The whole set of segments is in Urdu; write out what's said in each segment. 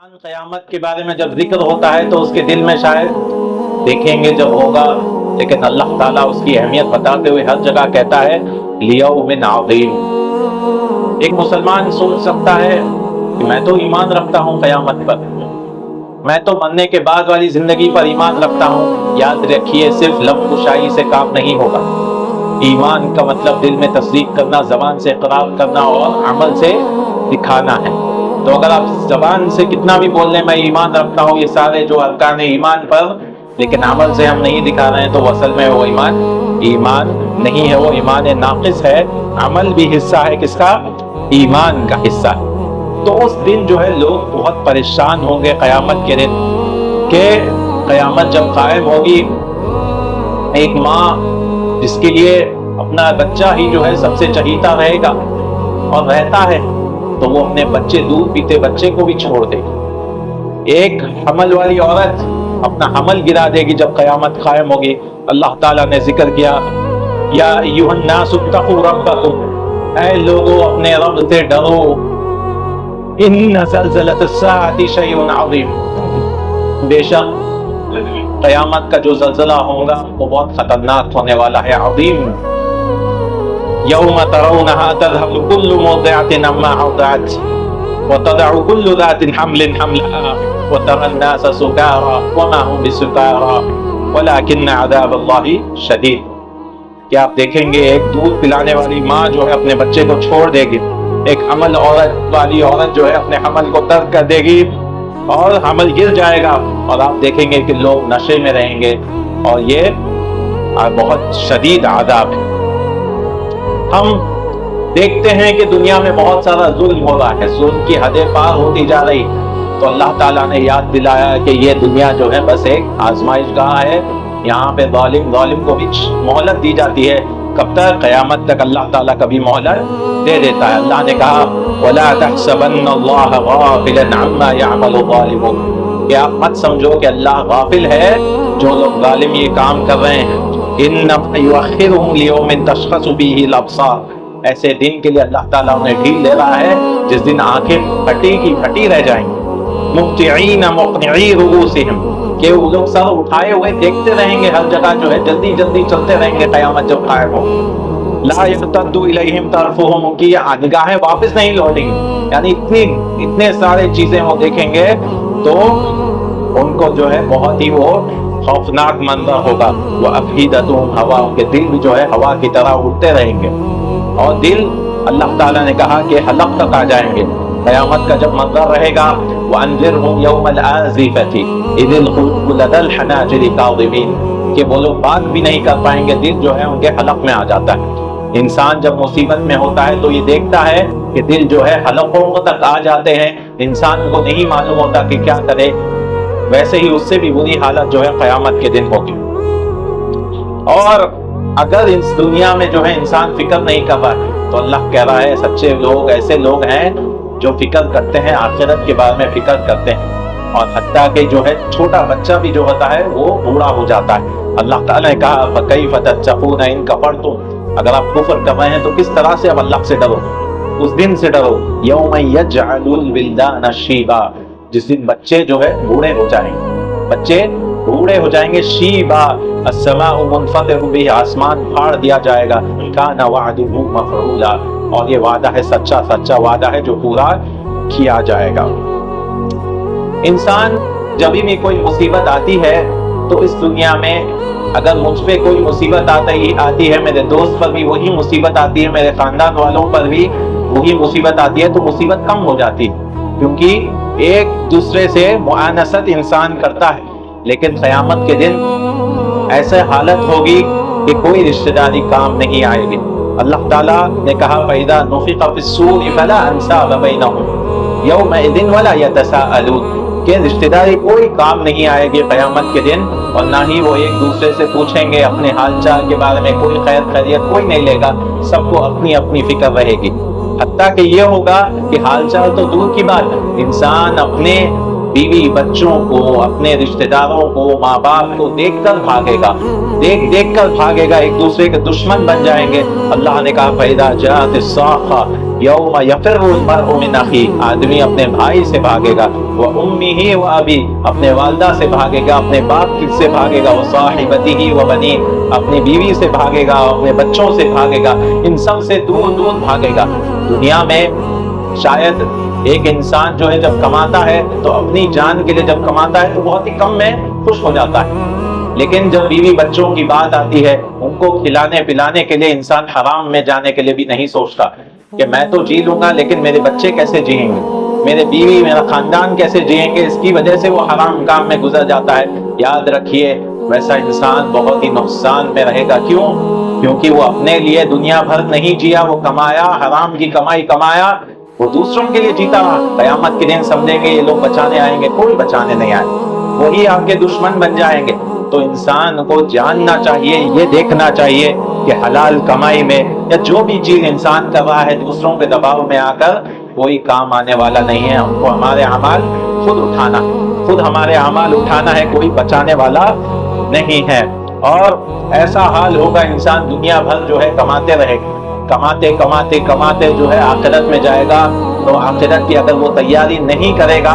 قیامت کے بارے میں جب ذکر ہوتا ہے تو اس کے دل میں شاید دیکھیں گے جب ہوگا، لیکن اللہ تعالیٰ اس کی اہمیت بتاتے ہوئے ہر جگہ کہتا ہے لیوم عظیم۔ ایک مسلمان سوچ سکتا ہے کہ میں تو ایمان رکھتا ہوں قیامت پر، میں تو مرنے کے بعد والی زندگی پر ایمان رکھتا ہوں۔ یاد رکھیے صرف لفظ کشائی سے کام نہیں ہوگا، ایمان کا مطلب دل میں تصدیق کرنا، زبان سے اقرار کرنا اور عمل سے دکھانا ہے۔ تو اگر آپ زبان سے کتنا بھی بول لیں میں ایمان رکھتا ہوں، یہ سارے جو ارکان ایمان پر، لیکن عمل سے ہم نہیں دکھا رہے ہیں، تو اصل میں وہ ایمان نہیں ہے، وہ ایمان ناقص ہے۔ عمل بھی حصہ ہے کس کا؟ ایمان کا حصہ ہے۔ تو اس دن جو ہے لوگ بہت پریشان ہوں گے قیامت کے دن، کہ قیامت جب قائم ہوگی، ایک ماں جس کے لیے اپنا بچہ ہی جو ہے سب سے چہیتا رہے گا اور رہتا ہے، تو وہ اپنے بچے دودھ پیتے بچے کو بھی چھوڑ دے گی۔ ایک حمل والی عورت اپنا حمل گرا دے گی جب قیامت قائم ہوگی۔ اللہ تعالیٰ نے ذکر کیا یا ایھا الناس اتقوا ربکم، اے لوگوں اپنے رب سے ڈرو، ان زلزلۃ الساعۃ شیء عظیم، بے شک قیامت کا جو زلزلہ ہوگا وہ بہت خطرناک ہونے والا ہے، عظیم۔ یوم ترونها تذهل كل مرضعة عما ارضعت وتضع كل ذات حمل حملها وترى الناس سكارى وما هم بسكارى ولكن عذاب الله شديد۔ کیا آپ دیکھیں گے ایک دودھ پلانے والی ماں جو ہے اپنے بچے کو چھوڑ دے گی، ایک حمل والی عورت جو ہے اپنے حمل کو ترک کر دے گی اور حمل گر جائے گا، اور آپ دیکھیں گے کہ لوگ نشے میں رہیں گے، اور یہ بہت شدید عذاب ہے۔ ہم دیکھتے ہیں کہ دنیا میں بہت سارا ظلم ہو رہا ہے، ظلم کی حدیں پار ہوتی جا رہی، تو اللہ تعالیٰ نے یاد دلایا کہ یہ دنیا جو ہے بس ایک آزمائش گاہ ہے، یہاں پہ ظالم کو بھی مہلت دی جاتی ہے۔ کب تک؟ قیامت تک اللہ تعالیٰ کبھی مہلت دے دیتا ہے۔ اللہ نے کہا وَلَا تَحْسَبَنَّ اللَّهَ غَافِلًا عَمَّا يَعْمَلُ الظَّالِمُونَ، کہ آپ مت سمجھو کہ اللہ غافل ہے جو لوگ ظالم یہ کام کر رہے ہیں۔ إِنَّمَا يُؤَخِّرُهُمْ لِيَوْمٍ تَشْخَصُ فِيهِ الْأَبْصَارُ، ایسے دن کے لیے اللہ تعالیٰ انہیں ڈھیل دے رہا ہے جس دن آنکھیں پھٹی کی پھٹی رہ جائیں گی۔ مُهْطِعِينَ مُقْنِعِي رُءُوسِهِمْ، کہ وہ لوگ سر اٹھائے ہوئے دیکھتے رہیں گے، ہر جگہ جو ہے جلدی جلدی چلتے رہیں گے قیامت جب قائم ہو۔ لَا يَرْتَدُّ إِلَيْهِمْ طَرْفُهُمْ، کی نگاہیں واپس نہیں لوٹیں گی، یعنی اتنے سارے چیزیں وہ دیکھیں گے تو ان کو جو ہے بہت ہی وہ خوفناک منظر ہوگا۔ وَأَفْئِدَتُهُمْ هَوَاءٌ، کے دل بھی جو ہے ہوا کی طرح اڑتے رہیں گے، اور دل اللہ تعالیٰ نے کہا کہ حلق تک آ جائیں گے۔ قیامت کا جب منظر رہے گا وَأَنذِرْهُمْ يَوْمَ الْآزِفَةِ إِذِ الْقُلُوبُ لَدَى الْحَنَاجِرِ كَاظِمِينَ، کہ وہ لوگ بات بھی نہیں کر پائیں گے، دل جو ہے ان کے حلق میں آ جاتا ہے۔ انسان جب مصیبت میں ہوتا ہے تو یہ دیکھتا ہے کہ دل جو ہے حلقوں تک آ جاتے ہیں، انسان کو نہیں معلوم ہوتا کہ کیا کرے، ویسے ہی اس سے بھی بری حالت جو ہے قیامت کے دن ہوگی۔ اور اگر اس دنیا میں جو ہے انسان فکر نہیں کر رہا تو اللہ کہہ رہا ہے سچے لوگ ایسے لوگ ہیں جو فکر کرتے ہیں، آخرت کے بارے میں فکر کرتے ہیں، اور حتیٰ کہ جو ہے چھوٹا بچہ بھی جو ہوتا ہے وہ بوڑھا ہو جاتا ہے۔ اللہ تعالیٰ نے کہا فَكَيْفَ تَتَّقُونَ إِن كَفَرْتُمْ، اگر آپ کفر کر رہے ہیں تو کس طرح سے اب اللہ سے ڈرو، اس دن سے ڈرو يَوْمَ يَجْعَلُ الْوِلْدَانَ شِيبًا، جس دن بچے جو ہے بوڑھے ہو جائیں گے، بچے بوڑھے ہو جائیں گے۔ شیبا السماء منفطر به، آسمان پھاڑ دیا جائے گا۔ کان وعدہ مفعولا، اور یہ وعدہ ہے سچا وعدہ ہے جو پورا کیا جائے گا۔ انسان جب بھی کوئی مصیبت آتی ہے تو اس دنیا میں اگر مجھ پہ کوئی مصیبت آتی ہے، میرے دوست پر بھی وہی مصیبت آتی ہے، میرے خاندان والوں پر بھی وہی مصیبت آتی ہے، تو مصیبت کم ہو جاتی ہے، کیونکہ ایک دوسرے سے معانست انسان کرتا ہے۔ لیکن قیامت کے دن ایسے حالت ہوگی کہ کوئی رشتہ داری کام نہیں آئے گی۔ اللہ تعالیٰ نے کہا فَإِذَا نُفِخَ فِي الصُّورِ فَلَا أَنْسَابَ بَيْنَهُمْ يَوْمَئِذٍ وَلَا يَتَسَاءَلُونَ، کہ رشتہ داری کوئی کام نہیں آئے گی قیامت کے دن، اور نہ ہی وہ ایک دوسرے سے پوچھیں گے اپنے حال چال کے بارے میں، کوئی خیر خیریت کوئی نہیں لے گا، سب کو اپنی اپنی فکر رہے گی۔ حتیٰ کہ یہ ہوگا کہ حال چال تو دور کی بات، انسان اپنے بیوی بچوں کو، اپنے رشتہ داروں کو، ماں باپ کو دیکھ کر بھاگے گا، دیکھ کر بھاگے گا، ایک دوسرے کے دشمن بن جائیں گے۔ اللہ نے کہا فَإِذَا جَاءَتِ الصَّاخَّةُ، یوم یفر المرء من اخیہ، آدمی اپنے بھائی سے بھاگے گا، وامہ وابی، اپنے والدہ سے بھاگے گا، اپنے باپ سے بھاگے گا، وصاحبتہ وبنیہ، اپنی بیوی سے بھاگے گا، اپنے بچوں سے بھاگے گا، ان سب سے دور دور بھاگے گا۔ دنیا میں شاید ایک انسان جو ہے جب کماتا ہے تو اپنی جان کے لیے جب کماتا ہے تو بہت ہی کم میں خوش ہو جاتا ہے، لیکن جب بیوی بچوں کی بات آتی ہے، ان کو کھلانے پلانے کے لیے انسان حرام میں جانے کے لیے بھی نہیں سوچتا کہ میں تو جی لوں گا لیکن میرے بچے کیسے جئیں گے، میرے بیوی میرا خاندان کیسے جئیں گے، اس کی وجہ سے وہ حرام کام میں گزر جاتا ہے۔ یاد رکھیے ویسا انسان بہت ہی نقصان میں رہے گا۔ کیوں؟ کیونکہ وہ اپنے لیے دنیا بھر نہیں جیا، وہ کمایا، حرام کی کمائی کمایا، وہ دوسروں کے لیے جیتا رہا۔ قیامت کے دن سمجھیں گے یہ لوگ بچانے آئیں گے، کوئی بچانے نہیں آئے، وہی آپ کے دشمن بن جائیں گے۔ تو انسان کو جاننا چاہیے، یہ دیکھنا چاہیے کہ حلال کمائی میں یا جو بھی چیز انسان کر رہا ہے دوسروں کے دباؤ میں آ کر کوئی کام آنے والا نہیں ہے۔ ہم کو ہمارے اعمال خود اٹھانا، خود ہمارے اعمال اٹھانا ہے، کوئی بچانے والا نہیں ہے۔ اور ایسا حال ہوگا انسان دنیا بھر جو ہے کماتے رہے گا، کماتے کماتے کماتے جو ہے آخرت میں جائے گا، تو آخرت کی اگر وہ تیاری نہیں کرے گا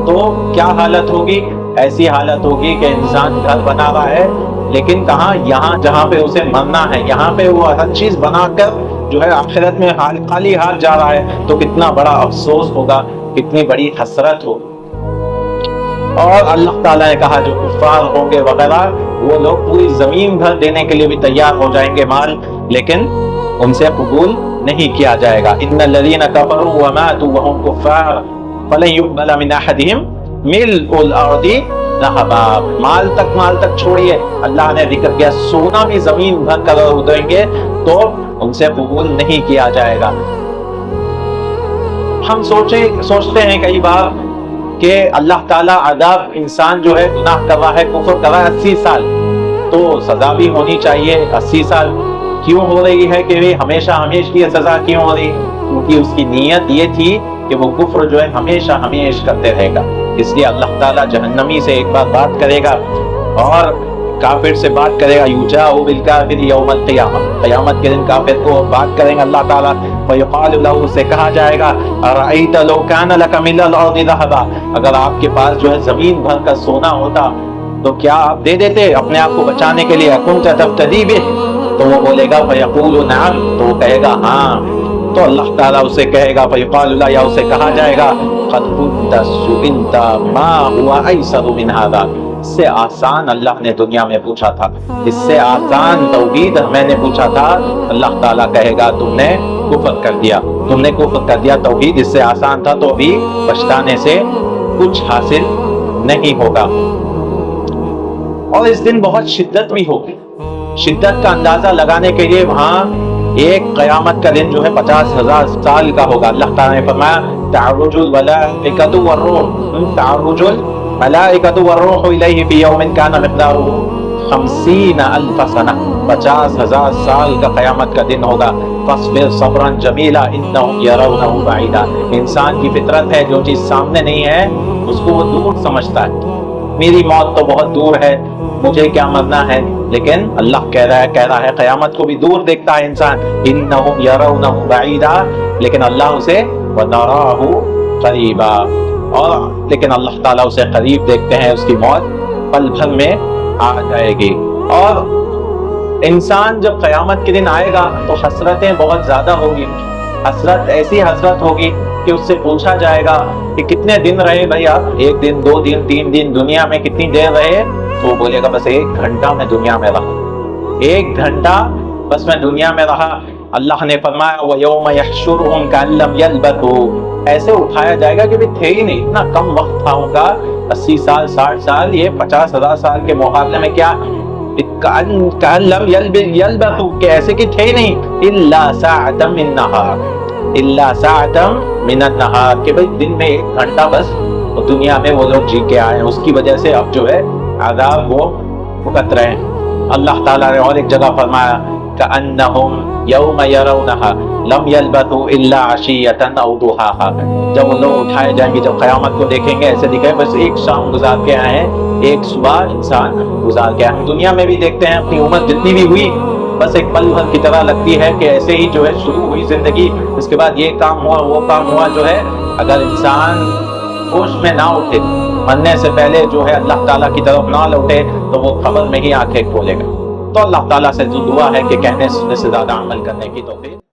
تو کیا حالت ہوگی؟ ایسی حالت ہوگی کہ انسان گھر بنا رہا ہے لیکن کہاں؟ یہاں جہاں پہ اسے مرنا ہے، یہاں پہ وہ ہر چیز بنا کر جو ہے آخرت میں خالی ہاتھ جا رہا ہے، تو کتنا بڑا افسوس ہوگا، کتنی بڑی حسرت ہو۔ اور اللہ تعالیٰ نے کہا جو کفار ہوں گے وغیرہ وہ لوگ پوری زمین بھر دینے کے لیے بھی تیار ہو جائیں گے مال، لیکن ان سے قبول نہیں کیا جائے گا۔ ان الذین کفروا وماتوا وهم کفار فلن يقبل من احدهم ملء الارض ذهبا۔ مال تک چھوڑیے، اللہ نے ذکر کیا سونا بھی زمین بھر کر دیں گے تو ان سے قبول نہیں کیا جائے گا۔ ہم سوچتے ہیں کئی بار کہ اللہ تعالیٰ عذاب، انسان جو ہے گناہ کر رہا ہے، کفر کر رہا ہے 80 سال تو سزا بھی ہونی چاہیے۔ 80 سال کیوں ہو رہی ہے کہ ہمیشہ کی سزا کیوں ہو رہی؟ کیونکہ اس کی نیت یہ تھی کہ وہ کفر جو ہے ہمیشہ کرتے رہے گا۔ اس لیے اللہ تعالیٰ جہنمی سے ایک بار بات کرے گا اور کافر سے بات کرے گا، یوجاء بالکافر یوم القیامہ، قیامت کے دن کافر کو بات کریں گے اللہ تعالیٰ، ویقال له، سے کہا جائے گا ارأیت لو کان لک من الارض ذهبا، اگر آپ کے پاس جو ہے زمین بھر کا سونا ہوتا تو کیا آپ دے دیتے اپنے آپ کو بچانے کے لیے؟ کنت تفتدی بہ، تو وہ بولے گا فیقول نعم، تو وہ کہے گا ہاں، تو اللہ تعالیٰ اسے کہے گا فیقال له، یا اسے کہا جائے گا قد كنت سئلت ما هو ایسر من هذا، اس سے آسان اللہ نے دنیا میں پوچھا تھا، اس سے آسان توحید میں نے پوچھا تھا۔ اللہ تعالیٰ کہے گا تم نے کفر کر دیا، تم نے کفر کر دیا، توحید اس سے آسان تھا، تو ابھی پچھتانے سے کچھ حاصل نہیں ہوگا۔ اور اس دن بہت شدت بھی ہوگی۔ شدت کا اندازہ لگانے کے لیے وہاں ایک قیامت کا دن جو ہے 50,000 سال کا ہوگا۔ اللہ تعالیٰ نے فرمایا تعرج الملائکۃ والروح، تعرج الملائکۃ والروح الیہ فی یوم کان مقدارہ 50,000 سنہ، 50,000 سال کا قیامت کا دن ہوگا۔ فاصبر صبرا جمیلا انہم یرونہ بعیدا، انسان کی فطرت ہے جو چیز سامنے نہیں ہے اس کو وہ دور سمجھتا ہے۔ میری موت تو بہت دور ہے، مجھے کیا مرنا ہے، لیکن اللہ کہہ رہا ہے قیامت کو بھی دور دیکھتا ہے انسان، انہم یرونہ بعیدا، لیکن اللہ اسے ونراہ قریبا، اور لیکن اللہ تعالیٰ اسے قریب دیکھتے ہیں، اس کی موت پل بھر میں آ جائے گی۔ اور انسان جب قیامت کے دن آئے گا تو حسرتیں بہت زیادہ ہوگی، حسرت ایسی حسرت ہوگی کہ اس سے پوچھا جائے گا کہ کتنے دن رہے بھائی آپ، 1 دن 2 دن 3 دن دنیا میں کتنی دیر رہے؟ تو وہ بولے گا بس 1 گھنٹہ میں دنیا میں رہا، 1 گھنٹہ بس میں دنیا میں رہا۔ اللہ نے فرمایا وَيَوْمَ يَحْشُرُهُمْ كَأَن لَّمْ يَلْبَثُوا، ایسے اٹھایا جائے گا کہ بھی تھے ہی نہیں، اتنا کم وقت تھا ان کا، 80 سال 60 سال، یہ 50,000 سال کے مقابلے میں کیا كَأَن لَّمْ يَلْبَثُوا، کہ ایسے کہ تھے ہی نہیں، إِلَّا سَاعَةً مِّن نَّهَارٍ، إِلَّا سَاعَةً مِّنَ النَّهَارِ، کہ بھئی دن میں 1 گھنٹہ بس دنیا میں وہ لوگ جی کے آئے ہیں، اس کی وجہ سے اب جو ہے عذاب وہ بھگت رہے ہیں۔ اللہ تعالیٰ نے اور ایک جگہ فرمایا كَأَنَّهُمْ يَوْمَ يَرَوْنَهَا لَمْ يَلْبَثُوا إِلَّا عَشِيَّةً أَوْ ضُحَاهَا، جب وہ لوگ اٹھائے جائیں گے، جب قیامت کو دیکھیں گے ایسے دکھے بس 1 شام گزار کے آئے ہیں، 1 صبح انسان گزار کے آئے ہیں۔ دنیا میں بھی دیکھتے ہیں اپنی عمر جتنی بھی ہوئی بس ایک پل بھر کی طرح لگتی ہے کہ ایسے ہی جو ہے شروع ہوئی زندگی، اس کے بعد یہ کام ہوا وہ کام ہوا، جو ہے اگر انسان ہوش میں نہ اٹھے، مرنے سے پہلے جو ہے اللہ تعالیٰ کی طرف نہ لوٹے، تو وہ قبر میں ہی آنکھیں کھولے گا۔ تو اللہ تعالیٰ سے جو دعا ہے کہ کہنے سننے سے زیادہ عمل کرنے کی توفیق